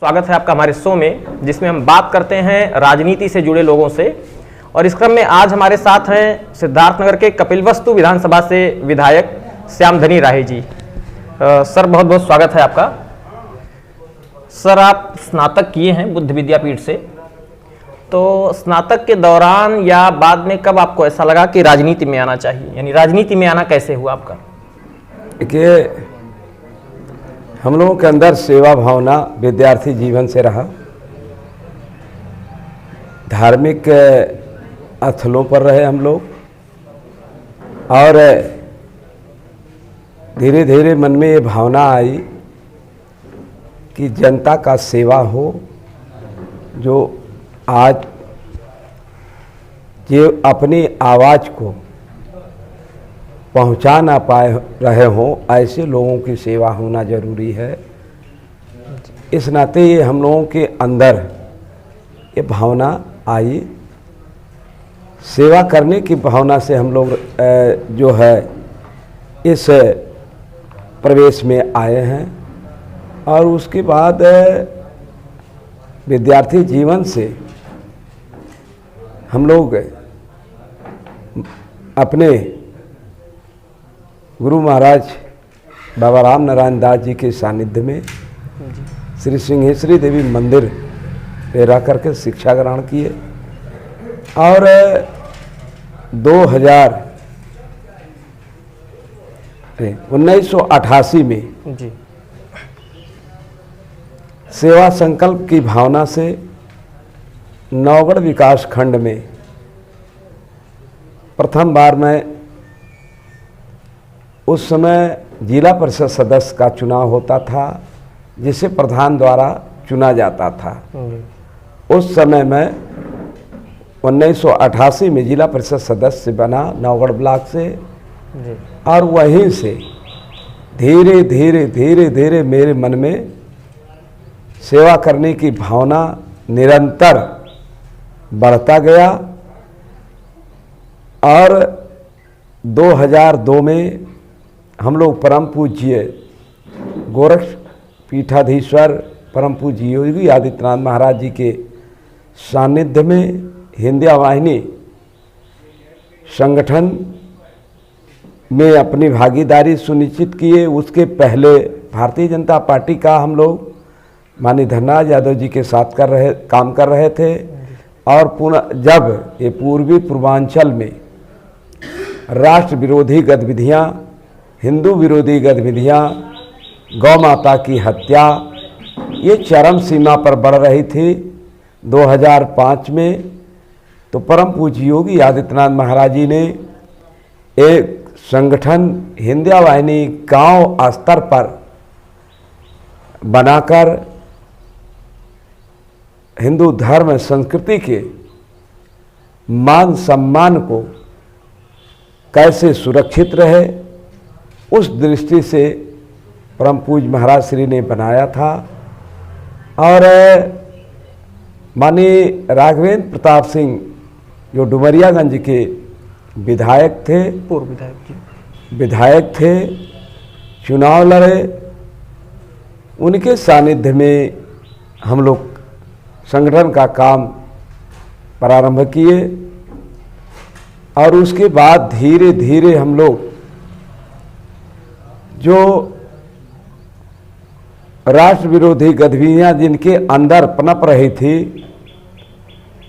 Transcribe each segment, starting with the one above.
स्वागत है आपका हमारे शो में, जिसमें हम बात करते हैं राजनीति से जुड़े लोगों से। और इस क्रम में आज हमारे साथ हैं सिद्धार्थनगर के कपिलवस्तु विधानसभा से विधायक श्यामधनी राही जी। सर, बहुत बहुत स्वागत है आपका। सर, आप स्नातक किए हैं बुद्ध विद्यापीठ से, तो स्नातक के दौरान या बाद में कब आपको ऐसा लगा कि राजनीति में आना चाहिए, यानी राजनीति में आना कैसे हुआ आपका? देखिए, हम लोगों के अंदर सेवा भावना विद्यार्थी जीवन से रहा। धार्मिक स्थलों पर रहे हम लोग और धीरे धीरे मन में ये भावना आई कि जनता का सेवा हो। जो आज ये अपनी आवाज़ को पहुंचा ना पाए रहे हों, ऐसे लोगों की सेवा होना जरूरी है। इस नाते ये हम लोगों के अंदर ये भावना आई, सेवा करने की भावना से हम लोग जो है इस प्रवेश में आए हैं। और उसके बाद विद्यार्थी जीवन से हम लोग अपने गुरु महाराज बाबा राम नारायण दास जी के सानिध्य में श्री सिंहेश्वरी देवी मंदिर पे रह करके शिक्षा ग्रहण किए। और 1988 में जी सेवा संकल्प की भावना से नौगढ़ विकास खंड में प्रथम बार मैं, उस समय जिला परिषद सदस्य का चुनाव होता था जिसे प्रधान द्वारा चुना जाता था। उस समय मैं 1988 में जिला परिषद सदस्य बना नौगढ़ ब्लॉक से। और वहीं से धीरे धीरे धीरे धीरे मेरे मन में सेवा करने की भावना निरंतर बढ़ता गया। और 2002 में हम लोग परम पूज्य गोरख पीठाधीश्वर परम पूज्य योगी आदित्यनाथ महाराज जी के सानिध्य में हिंदिया वाहिनी संगठन में अपनी भागीदारी सुनिश्चित किए। उसके पहले भारतीय जनता पार्टी का हम लोग माननीय धनराज यादव जी के साथ काम कर रहे थे। और पुनः जब ये पूर्वी पूर्वांचल में राष्ट्र विरोधी गतिविधियाँ, हिंदू विरोधी गतिविधियाँ, गौ माता की हत्या, ये चरम सीमा पर बढ़ रही थी 2005 में, तो परम पूज्य योगी आदित्यनाथ महाराज जी ने एक संगठन हिंदिया वाहिनी गांव स्तर पर बनाकर हिंदू धर्म संस्कृति के मान सम्मान को कैसे सुरक्षित रहे, उस दृष्टि से परम पूज्य महाराज श्री ने बनाया था। और माननीय राघवेंद्र प्रताप सिंह जो डुमरियागंज के विधायक थे, पूर्व विधायक थे, चुनाव लड़े, उनके सानिध्य में हम लोग संगठन का काम प्रारंभ किए। और उसके बाद धीरे धीरे हम लोग जो राष्ट्र विरोधी गतिविधियां जिनके अंदर पनप रही थी,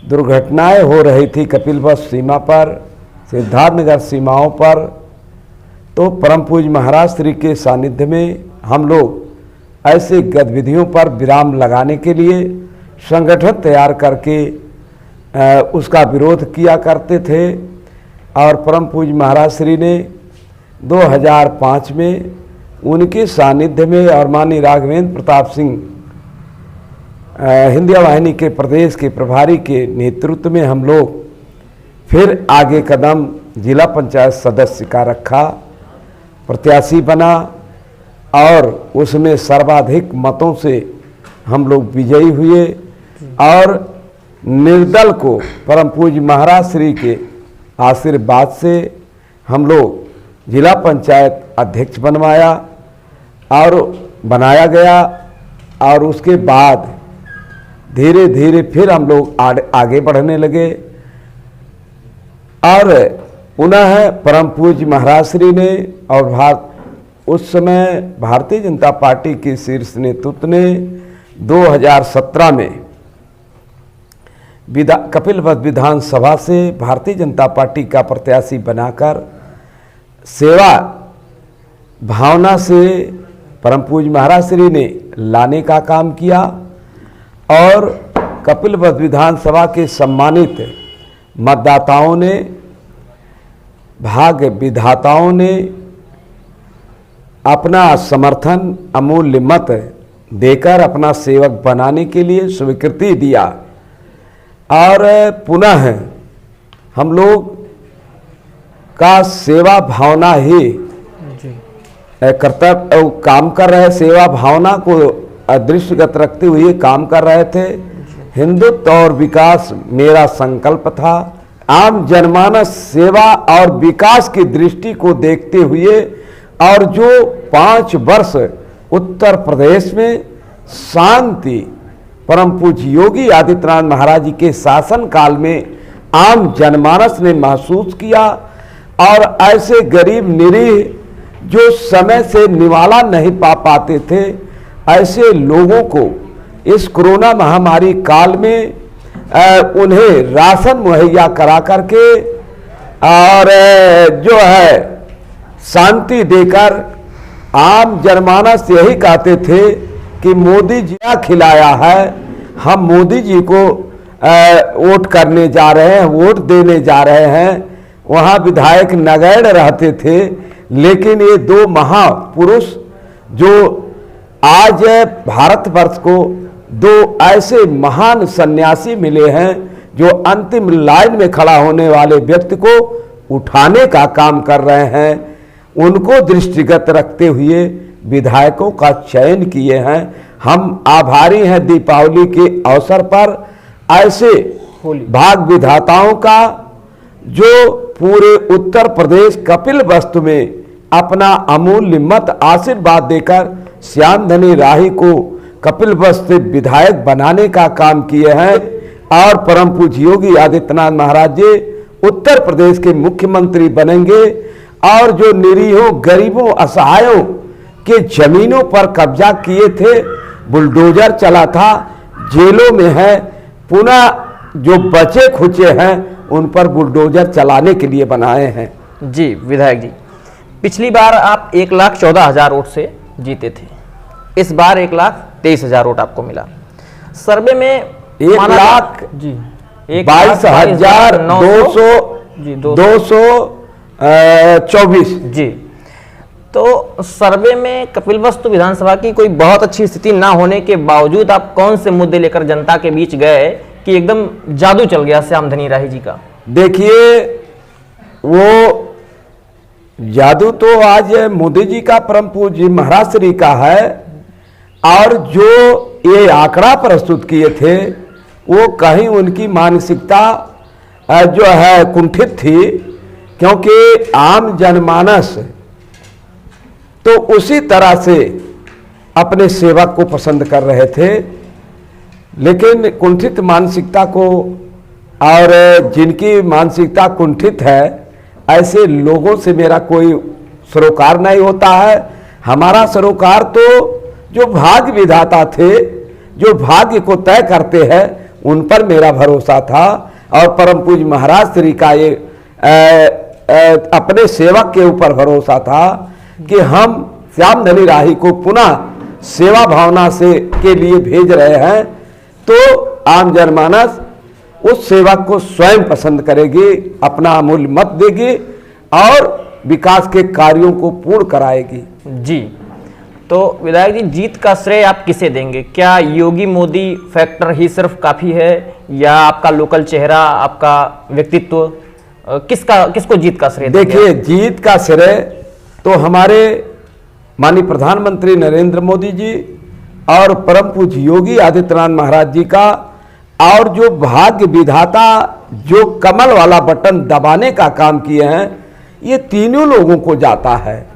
दुर्घटनाएं हो रही थी कपिलवस्तु सीमा पर, सिद्धार्थनगर सीमाओं पर, तो परम पूज्य महाराज श्री के सानिध्य में हम लोग ऐसे गतिविधियों पर विराम लगाने के लिए संगठन तैयार करके उसका विरोध किया करते थे। और परम पूज्य महाराज श्री ने 2005 में उनके सानिध्य में और माननीय राघवेंद्र प्रताप सिंह हिंदिया वाहिनी के प्रदेश के प्रभारी के नेतृत्व में हम लोग फिर आगे कदम जिला पंचायत सदस्य का रखा, प्रत्याशी बना और उसमें सर्वाधिक मतों से हम लोग विजयी हुए। और निर्दल को परम पूज्य महाराज श्री के आशीर्वाद से हम लोग जिला पंचायत अध्यक्ष बनवाया और बनाया गया। और उसके बाद धीरे धीरे फिर हम लोग आगे बढ़ने लगे और पुनः परम पूज्य महाराज श्री ने और उस समय भारतीय जनता पार्टी के शीर्ष नेतृत्व ने 2017 में कपिलवस्तु विधानसभा से भारतीय जनता पार्टी का प्रत्याशी बनाकर सेवा भावना से परम पूज्य महाराज श्री ने लाने का काम किया और कपिलवस्तु विधानसभा के सम्मानित मतदाताओं ने, भाग्य विधाताओं ने अपना समर्थन अमूल्य मत देकर अपना सेवक बनाने के लिए स्वीकृति दिया और पुनः हम लोग का सेवा भावना ही कर्तव्य काम कर रहे, सेवा भावना को दृष्टिगत रखते हुए काम कर रहे थे। हिंदुत्व और विकास मेरा संकल्प था। आम जनमानस सेवा और विकास की दृष्टि को देखते हुए और जो 5 वर्ष उत्तर प्रदेश में शांति परम पूज्य योगी आदित्यनाथ महाराज जी के शासन काल में आम जनमानस ने महसूस किया और ऐसे गरीब निरीह जो समय से निवाला नहीं पा पाते थे, ऐसे लोगों को इस कोरोना महामारी काल में उन्हें राशन मुहैया करा करके और जो है शांति देकर आम जनमानस यही कहते थे कि मोदी जी क्या खिलाया है, हम मोदी जी को वोट करने जा रहे हैं, वोट देने जा रहे हैं। वहाँ विधायक नगैर रहते थे, लेकिन ये 2 महापुरुष जो आज भारतवर्ष को 2 ऐसे महान सन्यासी मिले हैं जो अंतिम लाइन में खड़ा होने वाले व्यक्ति को उठाने का काम कर रहे हैं, उनको दृष्टिगत रखते हुए विधायकों का चयन किए हैं। हम आभारी हैं दीपावली के अवसर पर ऐसे भाग विधाताओं का जो पूरे उत्तर प्रदेश कपिलवस्तु में अपना अमूल्य मत आशीर्वाद देकर श्यामधनी राही को कपिलवस्तु विधायक बनाने का काम किए हैं और परम पूज्य योगी आदित्यनाथ महाराज जी उत्तर प्रदेश के मुख्यमंत्री बनेंगे और जो निरीहों, गरीबों, असहायों के जमीनों पर कब्जा किए थे, बुलडोजर चला था, जेलों में है, पुनः जो बचे खुचे हैं उन पर बुलडोजर चलाने के लिए बनाए हैं। जी विधायक जी, पिछली बार आप 1,14,000 वोट से जीते थे, इस बार 1,23,000 वोट आपको मिला। सर्वे में 1,22,224 जी। तो सर्वे में कपिलवस्तु विधानसभा की कोई बहुत अच्छी स्थिति ना होने के बावजूद आप कौन से मुद्दे लेकर जनता के बीच गए कि एकदम जादू चल गया श्यामधनी राही जी का? देखिए, वो जादू तो आज मोदी जी का, परम पूज्य महाराज श्री का है, और जो ये आंकड़ा प्रस्तुत किए थे वो कहीं उनकी मानसिकता जो है कुंठित थी, क्योंकि आम जनमानस तो उसी तरह से अपने सेवक को पसंद कर रहे थे, लेकिन कुंठित मानसिकता को, और जिनकी मानसिकता कुंठित है ऐसे लोगों से मेरा कोई सरोकार नहीं होता है। हमारा सरोकार तो जो भाग्य विधाता थे, जो भाग्य को तय करते हैं, उन पर मेरा भरोसा था और परम पूज्य महाराज श्री का ये अपने सेवक के ऊपर भरोसा था कि हम श्यामधनी राही को पुनः सेवा भावना से के लिए भेज रहे हैं, तो आम जनमानस उस सेवक को स्वयं पसंद करेगी, अपना अमूल्य मत देगी और विकास के कार्यों को पूर्ण कराएगी। जी, तो विधायक जी, जीत का श्रेय आप किसे देंगे? क्या योगी मोदी फैक्टर ही सिर्फ काफी है, या आपका लोकल चेहरा, आपका व्यक्तित्व, किसको जीत का श्रेय देंगे? देखिए, जीत का श्रेय तो हमारे माननीय प्रधानमंत्री नरेंद्र मोदी जी और परम पूज्य योगी आदित्यनाथ महाराज जी का, और जो भाग्य विधाता जो कमल वाला बटन दबाने का काम किए हैं, ये तीनों लोगों को जाता है।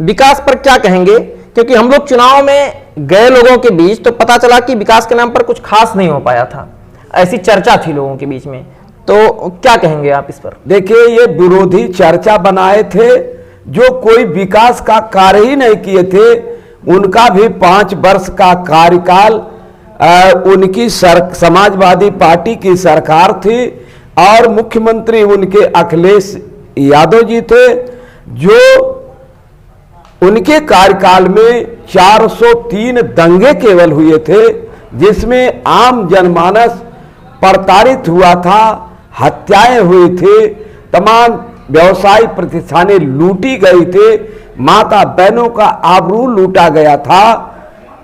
विकास पर क्या कहेंगे? क्योंकि हम लोग चुनाव में गए लोगों के बीच तो पता चला कि विकास के नाम पर कुछ खास नहीं हो पाया था, ऐसी चर्चा थी लोगों के बीच में, तो क्या कहेंगे आप इस पर? देखिए, ये विरोधी चर्चा बनाए थे, जो कोई विकास का कार्य ही नहीं किए थे। उनका भी 5 वर्ष का कार्यकाल उनकी समाजवादी पार्टी की सरकार थी और मुख्यमंत्री उनके अखिलेश यादव जी थे, जो उनके कार्यकाल में 403 दंगे केवल हुए थे, जिसमें आम जनमानस प्रताड़ित हुआ था, हत्याएं हुई थी, तमाम व्यवसायिक प्रतिष्ठानें लूटी गई थे, माता बहनों का आबरू लूटा गया था।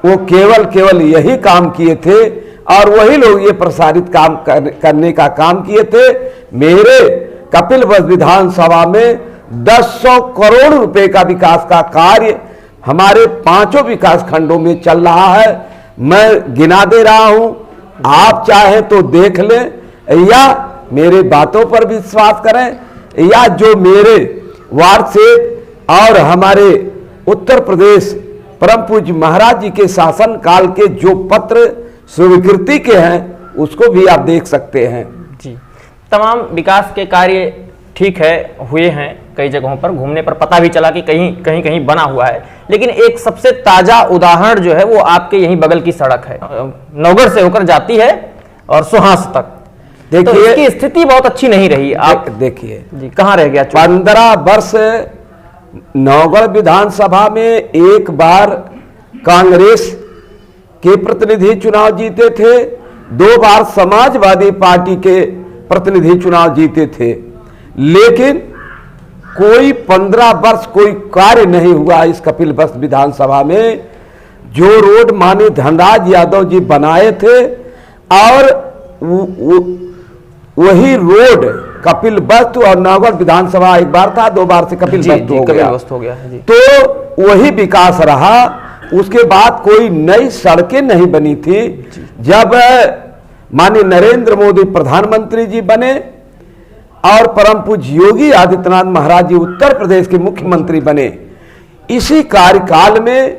वो केवल यही काम किए थे और वही लोग ये प्रसारित काम करने का काम किए थे। मेरे कपिलवस्तु विधानसभा में 100 करोड़ रुपए का विकास का कार्य हमारे 5 विकास खंडों में चल रहा है। मैं गिना दे रहा हूं, आप चाहें तो देख लें या मेरे बातों पर विश्वास करें, या जो मेरे वार्ड से और हमारे उत्तर प्रदेश परम पूज्य महाराज जी के शासन काल के जो पत्र स्वीकृति के हैं उसको भी आप देख सकते हैं। जी, तमाम विकास के कार्य ठीक है हुए हैं, कई जगहों पर घूमने पर पता भी चला कि कहीं बना हुआ है, लेकिन एक सबसे ताजा उदाहरण जो है वो आपके यहीं बगल की सड़क है, नौगढ़ से होकर जाती है और सुहास तक। देखिए, तो इसकी स्थिति बहुत अच्छी नहीं रही। आप देखिए जी, कहाँ रह गया? 15 वर्ष नौगढ़ विधानसभा में एक बार कांग्रेस के प्रतिनिधि चुनाव जीते थे, 2 बार समाजवादी पार्टी के प्रतिनिधि चुनाव जीते थे, लेकिन कोई 15 वर्ष कोई कार्य नहीं हुआ इस कपिलवस्तु विधानसभा में। जो रोड माननीय धनराज यादव जी बनाए थे और वही रोड कपिलवस्तु और नौगढ़ विधानसभा एक बार था, 2 बार से कपिलवस्तु हो गया जी। तो वही विकास रहा। उसके बाद कोई नई सड़कें नहीं बनी थी। जब माननीय नरेंद्र मोदी प्रधानमंत्री जी बने और परम पूज्य योगी आदित्यनाथ महाराज जी उत्तर प्रदेश के मुख्यमंत्री बने, इसी कार्यकाल में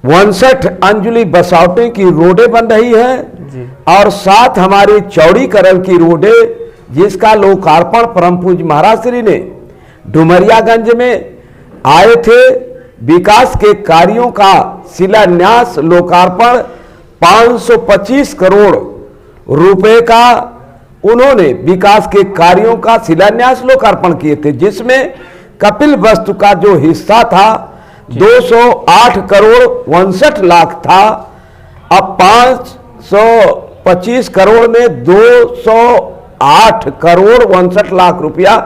59 अंजलि बसौटे की रोडें बन रही हैं और 7 हमारी चौड़ीकरण की रोडें, जिसका लोकार्पण परम पूज्य महाराज श्री ने डुमरियागंज में आए थे। विकास के कार्यों का शिलान्यास लोकार्पण 525 करोड़ रुपए का उन्होंने विकास के कार्यों का शिलान्यास लोकार्पण किए थे, जिसमें कपिलवस्तु का जो हिस्सा था 208 करोड़ 59 लाख था। अब 525 करोड़ में 208 करोड़ 59 लाख रुपया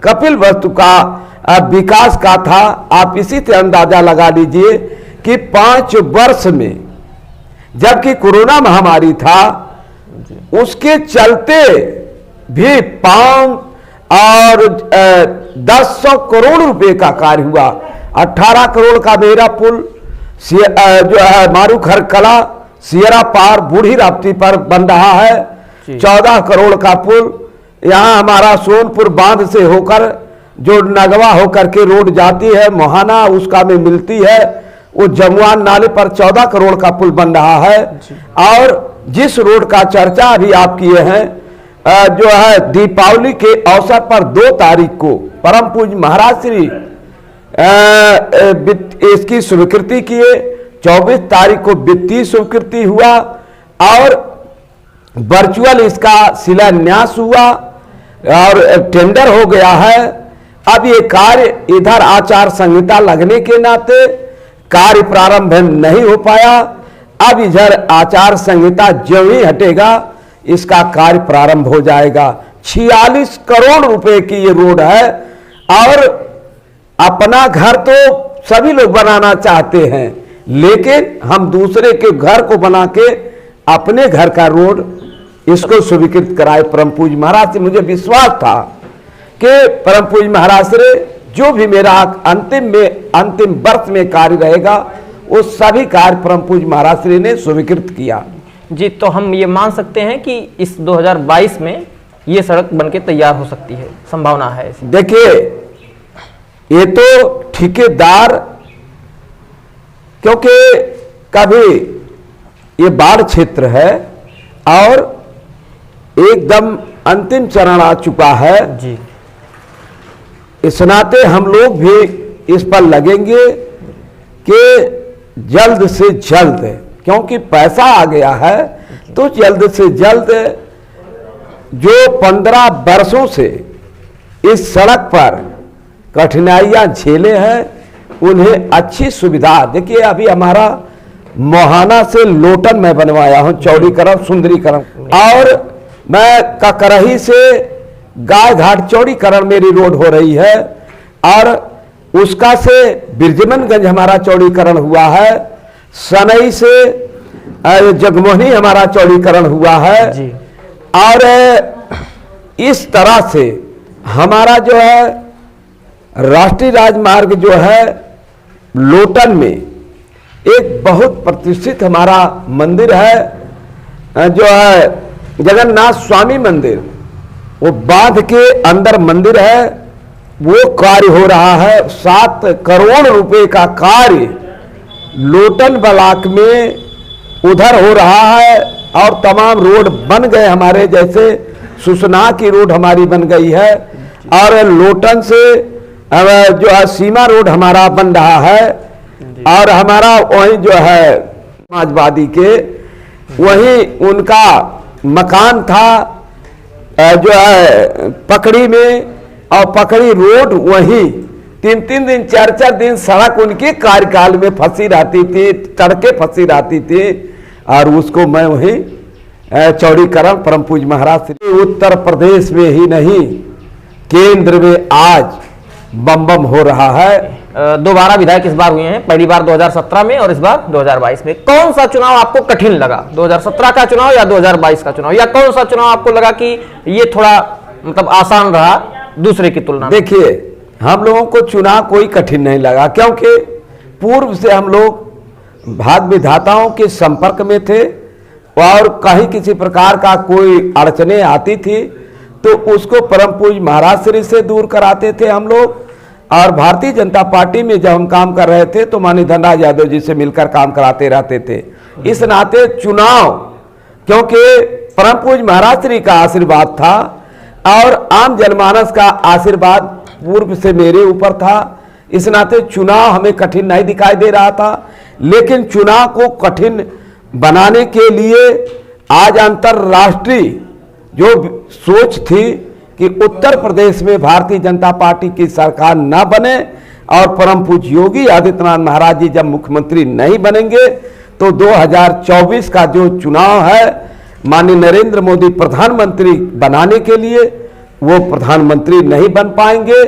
कपिलवस्तु का विकास का था। आप इसी से अंदाजा लगा लीजिए कि 5 वर्ष में, जबकि कोरोना महामारी था, उसके चलते भी 5 और 10 करोड़ रुपए का कार्य हुआ। 18 करोड़ का मेरा पुल जो है मारूखर कला सियरा पार बूढ़ी राप्ती पर बन रहा है। 14 करोड़ का पुल यहाँ हमारा सोनपुर बांध से होकर जो नगवा होकर के रोड जाती है मोहाना, उसका में मिलती है, वो जमुआन नाले पर 14 करोड़ का पुल बन रहा है। और जिस रोड का चर्चा अभी आप किए हैं, जो है दीपावली के अवसर पर 2 तारीख को परम पूज्य महाराज श्री इसकी स्वीकृति किए, 24 तारीख को वित्तीय स्वीकृति हुआ और वर्चुअल इसका शिलान्यास हुआ और टेंडर हो गया है। अब ये कार्य इधर आचार संहिता लगने के नाते कार्य प्रारंभ नहीं हो पाया। अब इधर आचार संहिता जो ही हटेगा इसका कार्य प्रारंभ हो जाएगा। 46 करोड़ रुपए की ये रोड है और अपना घर तो सभी लोग बनाना चाहते हैं, लेकिन हम दूसरे के घर को बना के अपने घर का रोड इसको स्वीकृत कराए परम पूज्य महाराज से। मुझे विश्वास था कि परम पूज्य महाराज से जो भी मेरा अंतिम वर्ष में कार्य रहेगा वो सभी कार्य परम पूज्य महाराज श्री ने स्वीकृत किया। जी, तो हम ये मान सकते हैं कि इस 2022 में ये सड़क बनके तैयार हो सकती है, संभावना है ऐसी? देखिए, ये तो ठेकेदार क्योंकि कभी ये बाढ़ क्षेत्र है और एकदम अंतिम चरण आ चुका है जी। इस नाते हम लोग भी इस पर लगेंगे कि जल्द से जल्द, क्योंकि पैसा आ गया है तो जल्द से जल्द जो 15 वर्षों से इस सड़क पर कठिनाइयां झेले हैं उन्हें अच्छी सुविधा। देखिए अभी हमारा मोहाना से लोटन में बनवाया हूं, चौड़ीकरण सुंदरीकरण, और मैं ककरही से गाय घाट चौड़ीकरण मेरी रोड हो रही है, और उसका से बिरजमनगंज हमारा चौड़ीकरण हुआ है, सनई से जगमोहनी हमारा चौड़ीकरण हुआ है जी। और इस तरह से हमारा जो है राष्ट्रीय राजमार्ग जो है लोटन में एक बहुत प्रतिष्ठित हमारा मंदिर है जो है जगन्नाथ स्वामी मंदिर, वो बांध के अंदर मंदिर है, वो कार्य हो रहा है। 7 करोड़ रुपए का कार्य लोटन ब्लॉक में उधर हो रहा है, और तमाम रोड बन गए हमारे, जैसे सुसना की रोड हमारी बन गई है, और लोटन से जो है सीमा रोड हमारा बन रहा है, और हमारा वही जो है समाजवादी के वही उनका मकान था जो है पकड़ी में, और पकड़ी रोड वही 3-3 दिन 4-4 दिन सड़क उनके कार्यकाल में फंसी रहती थी, सड़कें फंसी रहती थी, और उसको मैं वही चौड़ीकरण परम पूज्य महाराज श्री उत्तर प्रदेश में ही नहीं केंद्र में आज बम बम हो रहा है। दोबारा विधायक इस बार हुए हैं, पहली बार 2017 में और इस बार 2022 में। कौन सा चुनाव आपको कठिन लगा, 2017 का चुनाव या 2022 का चुनाव, या कौन सा चुनाव आपको लगा कि ये थोड़ा मतलब आसान रहा दूसरे की तुलना में? देखिए हम लोगों को चुनाव कोई कठिन नहीं लगा, क्योंकि पूर्व से हम लोग भाग विधाताओं के संपर्क में थे, और कहीं किसी प्रकार का कोई अड़चने आती थी तो उसको परम पूज्य महाराज श्री से दूर कराते थे हम लोग। और भारतीय जनता पार्टी में जब हम काम कर रहे थे तो माननीय धनराज यादव जी से मिलकर काम कराते रहते थे। इस नाते चुनाव, क्योंकि परम पूज्य महाराज श्री का आशीर्वाद था और आम जनमानस का आशीर्वाद पूर्व से मेरे ऊपर था, इस नाते चुनाव हमें कठिन नहीं दिखाई दे रहा था। लेकिन चुनाव को कठिन बनाने के लिए आज अंतरराष्ट्रीय जो सोच थी कि उत्तर प्रदेश में भारतीय जनता पार्टी की सरकार न बने, और परम पूज्य योगी आदित्यनाथ महाराज जी जब मुख्यमंत्री नहीं बनेंगे तो 2024 का जो चुनाव है माननीय नरेंद्र मोदी प्रधानमंत्री बनाने के लिए, वो प्रधानमंत्री नहीं बन पाएंगे।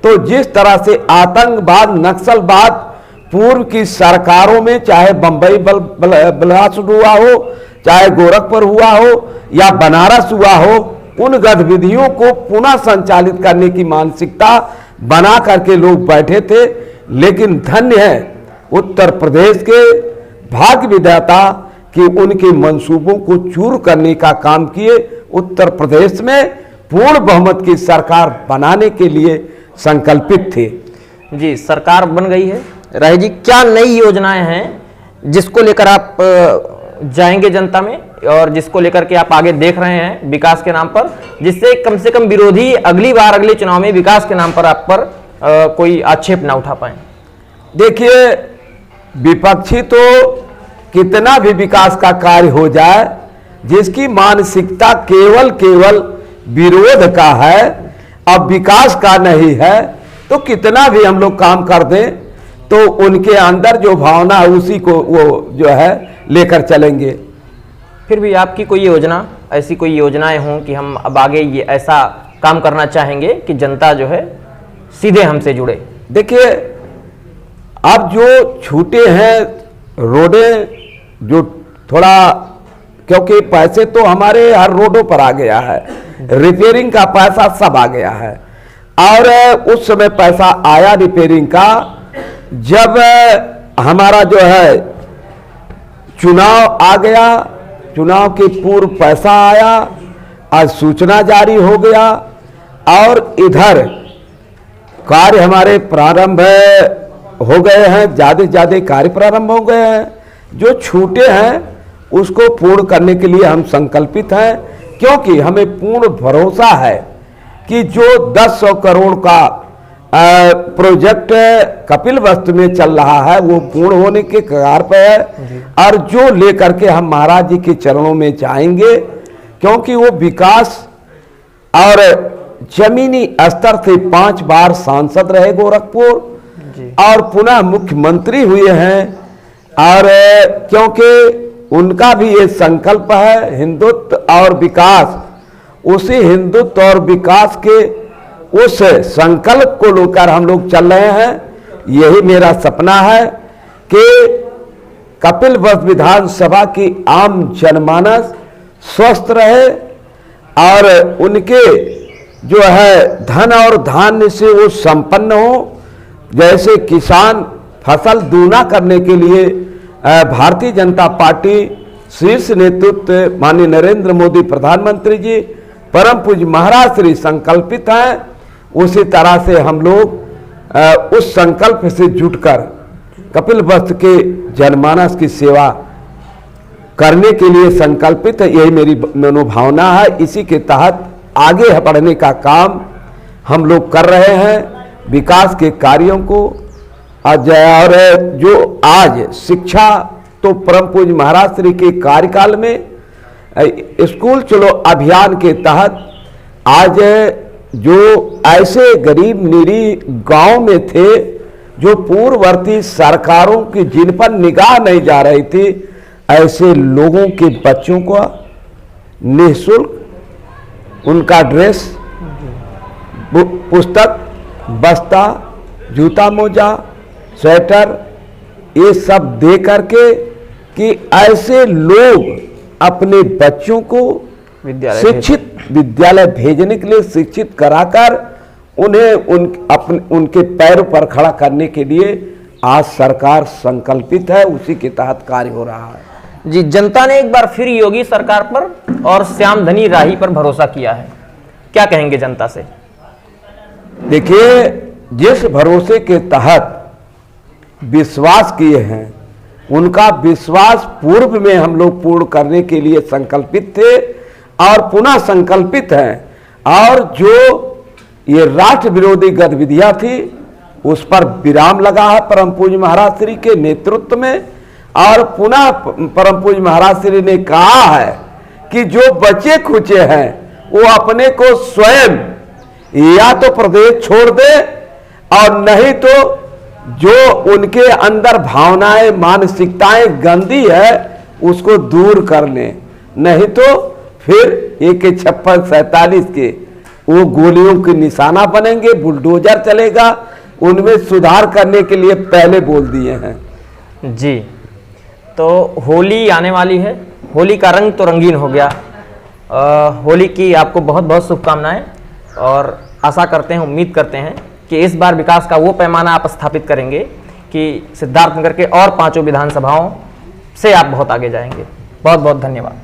तो जिस तरह से आतंकवाद नक्सलवाद पूर्व की सरकारों में, चाहे बंबई ब्लास्ट हुआ हो, चाहे गोरखपुर हुआ हो या बनारस हुआ हो, उन गतिविधियों को पुनः संचालित करने की मानसिकता बना करके लोग बैठे थे। लेकिन धन्य है उत्तर प्रदेश के भाग्य विधाता कि उनके मंसूबों को चूर करने का काम किए, उत्तर प्रदेश में पूर्ण बहुमत की सरकार बनाने के लिए संकल्पित थे। जी, सरकार बन गई है। राय जी, क्या नई योजनाएं हैं जिसको लेकर आप जाएंगे जनता में, और जिसको लेकर के आप आगे देख रहे हैं विकास के नाम पर, जिससे कम से कम विरोधी अगली बार अगले चुनाव में विकास के नाम पर आप पर कोई आक्षेप ना उठा पाए? देखिए, विपक्षी तो कितना भी विकास का कार्य हो जाए, जिसकी मानसिकता केवल विरोध का है, अब विकास का नहीं है, तो कितना भी हम लोग काम कर दें तो उनके अंदर जो भावना है उसी को वो जो है लेकर चलेंगे। फिर भी आपकी कोई योजना, ऐसी कोई योजनाएं हों कि हम अब आगे ये ऐसा काम करना चाहेंगे कि जनता जो है सीधे हमसे जुड़े? देखिए, अब जो छूटे हैं रोडें, जो थोड़ा, क्योंकि पैसे तो हमारे हर रोडों पर आ गया है, रिपेयरिंग का पैसा सब आ गया है, और उस समय पैसा आया रिपेयरिंग का जब हमारा जो है चुनाव आ गया, चुनाव के पूर्व पैसा आया, आज सूचना जारी हो गया, और इधर कार्य हमारे प्रारंभ हो गए हैं, ज़्यादा से ज़्यादा कार्य प्रारंभ हो गए हैं। जो छूटे हैं उसको पूर्ण करने के लिए हम संकल्पित हैं, क्योंकि हमें पूर्ण भरोसा है कि जो 10 करोड़ का प्रोजेक्ट कपिलवस्तु में चल रहा है वो पूर्ण होने के कगार पर है, और जो लेकर के हम महाराज जी के चरणों में जाएंगे, क्योंकि वो विकास और जमीनी स्तर से 5 बार सांसद रहे गोरखपुर और पुनः मुख्यमंत्री हुए हैं, और क्योंकि उनका भी ये संकल्प है हिंदुत्व और विकास, उसी हिंदुत्व और विकास के उस संकल्प को लेकर हम लोग चल रहे हैं। यही मेरा सपना है कि कपिलवस्तु विधानसभा की आम जनमानस स्वस्थ रहे और उनके जो है धन और धान्य से वो संपन्न हो। जैसे किसान फसल दूना करने के लिए भारतीय जनता पार्टी शीर्ष नेतृत्व माननीय नरेंद्र मोदी प्रधानमंत्री जी, परम पूज्य महाराज श्री संकल्पित हैं, उसी तरह से हम लोग उस संकल्प से जुटकर कपिलवस्तु के जनमानस की सेवा करने के लिए संकल्पित है। यही मेरी मनोभावना है। इसी के तहत आगे बढ़ने का काम हम लोग कर रहे हैं, विकास के कार्यों को। और जो आज शिक्षा, तो परम पूज्य महाराज श्री के कार्यकाल में स्कूल चलो अभियान के तहत आज जो ऐसे गरीब निरीह गांव में थे जो पूर्ववर्ती सरकारों की जिन पर निगाह नहीं जा रही थी, ऐसे लोगों के बच्चों को निःशुल्क उनका ड्रेस, पुस्तक, बस्ता, जूता मोजा, स्वेटर, ये सब दे करके कि ऐसे लोग अपने बच्चों को शिक्षित विद्यालय भेजने के लिए शिक्षित कराकर उन्हें उनके पैरों पर खड़ा करने के लिए आज सरकार संकल्पित है। उसी के तहत कार्य हो रहा है। जी, जनता ने एक बार फिर योगी सरकार पर और श्यामधनी राही पर भरोसा किया है, क्या कहेंगे जनता से? देखिए, जिस भरोसे के तहत विश्वास किए हैं उनका विश्वास पूर्व में हम लोग पूर्ण करने के लिए संकल्पित थे और पुनः संकल्पित हैं। और जो ये राष्ट्र विरोधी गतिविधियां थी उस पर विराम लगा है परम पूज्य महाराज श्री के नेतृत्व में। और पुनः परम पूज्य महाराज श्री ने कहा है कि जो बचे खुचे हैं वो अपने को स्वयं या तो प्रदेश छोड़ दे और नहीं तो जो उनके अंदर भावनाएं, मानसिकताएं गंदी है उसको दूर कर ले, नहीं तो फिर AK-56-47 के वो गोलियों के निशाना बनेंगे, बुलडोजर चलेगा। उनमें सुधार करने के लिए पहले बोल दिए हैं। जी, तो होली आने वाली है, होली का रंग तो रंगीन हो गया। होली की आपको बहुत बहुत शुभकामनाएं और आशा करते हैं, उम्मीद करते हैं कि इस बार विकास का वो पैमाना आप स्थापित करेंगे कि सिद्धार्थनगर के और 5 विधानसभाओं से आप बहुत आगे जाएंगे। बहुत बहुत धन्यवाद।